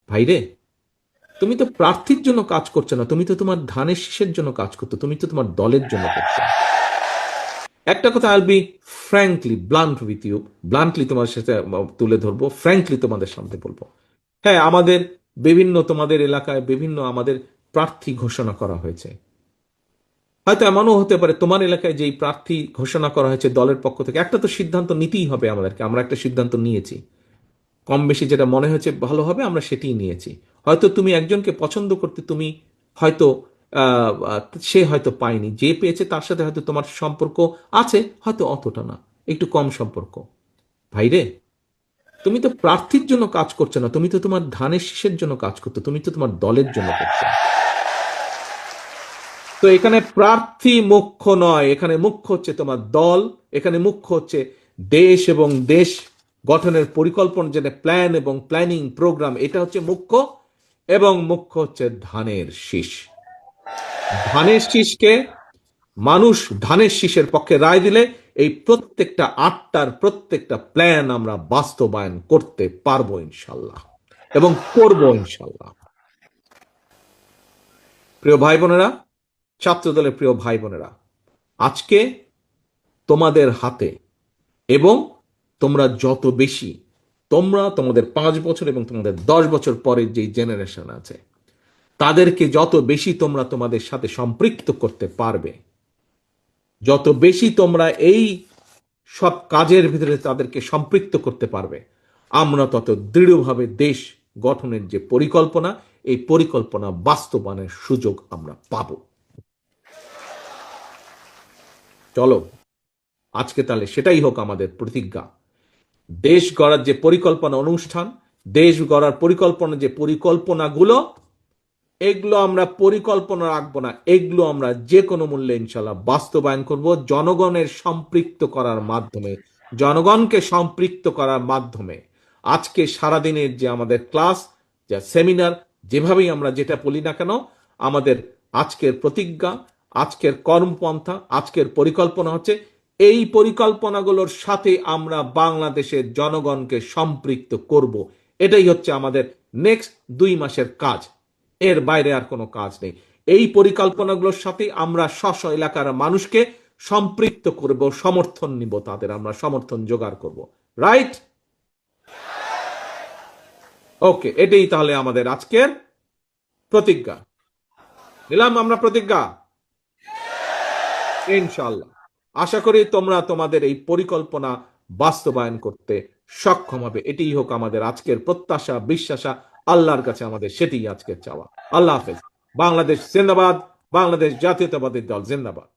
ভাইরে, তুমি তো প্রার্থীর জন্য কাজ করছো না, তুমি তো তোমার ধানের শীষের জন্য কাজ করতো, তুমি তো তোমার দলের জন্য করছো। একটা কথা I'll be frankly blunt with you, bluntly তোমার সাথে তুলে ধরবো, ফ্র্যাঙ্কলি তোমাদের সামনে বলবো। হ্যাঁ, আমাদের বিভিন্ন তোমাদের এলাকায় বিভিন্ন আমাদের প্রার্থী ঘোষণা করা হয়েছে। হয়তো এমনও হতে পারে তোমার এলাকায় যেই প্রার্থী ঘোষণা করা হয়েছে দলের পক্ষ থেকে, একটা তো সিদ্ধান্ত নিতেই হবে আমাদেরকে, আমরা একটা সিদ্ধান্ত নিয়েছি, কম বেশি যেটা মনে হয়েছে ভালো হবে আমরা সেটাই নিয়েছি। হয়তো তুমি একজনকে পছন্দ করতে তুমি হয়তো আহ, আহ, সে হয়তো পায়নি, যে পেয়েছে তার সাথে হয়তো তোমার সম্পর্ক আছে, হয়তো অতটা না, একটু কম সম্পর্ক। ভাইরে, তুমি তো প্রার্থীর জন্য কাজ করছো না, তুমি তো তোমার ধানের শীষের জন্য কাজ করতো, তুমি তো তোমার দলের জন্য করছো। তো এখানে প্রার্থী মুখ্য নয়, এখানে মুখ্য হচ্ছে তোমার দল, এখানে মুখ্য হচ্ছে দেশ এবং দেশ গঠনের পরিকল্পনা, যেটা প্ল্যান এবং প্ল্যানিং প্রোগ্রাম, এটা হচ্ছে মুখ্য। এবং মুখ্য হচ্ছে ধানের শীষ। ধানের শীষকে মানুষ ধানের শীষের পক্ষে রায় দিলে এই প্রত্যেকটা আটটার প্রত্যেকটা প্ল্যান আমরা বাস্তবায়ন করতে পারবো ইনশাল্লাহ, এবং করব ইনশাল্লাহ। প্রিয় ভাই বোনেরা, ছাত্র দলের প্রিয় ভাই বোনেরা, আজকে তোমাদের হাতে, এবং তোমরা যত বেশি, তোমরা তোমাদের 5 বছর এবং তোমাদের 10 বছর পরের যে জেনারেশন আছে তাদেরকে যত বেশি তোমরা তোমাদের সাথে সম্পৃক্ত করতে পারবে, যত বেশি তোমরা এই সব কাজের ভিতরে তাদেরকে সম্পৃক্ত করতে পারবে, আমরা তত দৃঢ়ভাবে দেশ গঠনের যে পরিকল্পনা, এই পরিকল্পনা বাস্তবায়নের সুযোগ আমরা পাব। চলো, আজকে তাহলে সেটাই হোক আমাদের প্রতিজ্ঞা। দেশ গড়ার যে পরিকল্পনা অনুষ্ঠান, দেশ গড়ার পরিকল্পনা যে পরিকল্পনাগুলো, এগুলো আমরা পরিকল্পনা রাখবো না, এগুলো আমরা যে কোনো মূল্যে ইনশাল্লাহ বাস্তবায়ন করব, জনগণের সম্পৃক্ত করার মাধ্যমে, জনগণকে সম্পৃক্ত করার মাধ্যমে। আজকে সারাদিনের যে আমাদের ক্লাস, যা সেমিনার, যেভাবেই আমরা যেটা বলি না কেন, আমাদের আজকের প্রতিজ্ঞা, আজকের কর্মপন্থা, আজকের পরিকল্পনা হচ্ছে এই পরিকল্পনাগুলোর সাথে আমরা বাংলাদেশের জনগণকে সম্পৃক্ত করব। এটাই হচ্ছে আমাদের নেক্সট 2 মাসের কাজ, এর বাইরে আর কোনো কাজ নেই। এই পরিকল্পনাগুলোর সাথে আমরা স্ব এলাকার মানুষকে সম্পৃক্ত করব, সমর্থন নিব, তাদের আমরা সমর্থন জোগাড় করব। রাইট? ওকে, এটাই তাহলে আমাদের আজকের প্রতিজ্ঞা। নিলাম আমরা প্রতিজ্ঞা ইনশাল্লাহ। আশা করি তোমরা তোমাদের এই পরিকল্পনা বাস্তবায়ন করতে সক্ষম হবে। এটাই হোক আমাদের আজকের প্রত্যাশা, বিশ্বাসা, আল্লাহর কাছে আমাদের সেটাই আজকের চাওয়া। আল্লাহ হাফেজ। বাংলাদেশ জিন্দাবাদ, বাংলাদেশ জাতীয়তাবাদী দল জিন্দাবাদ।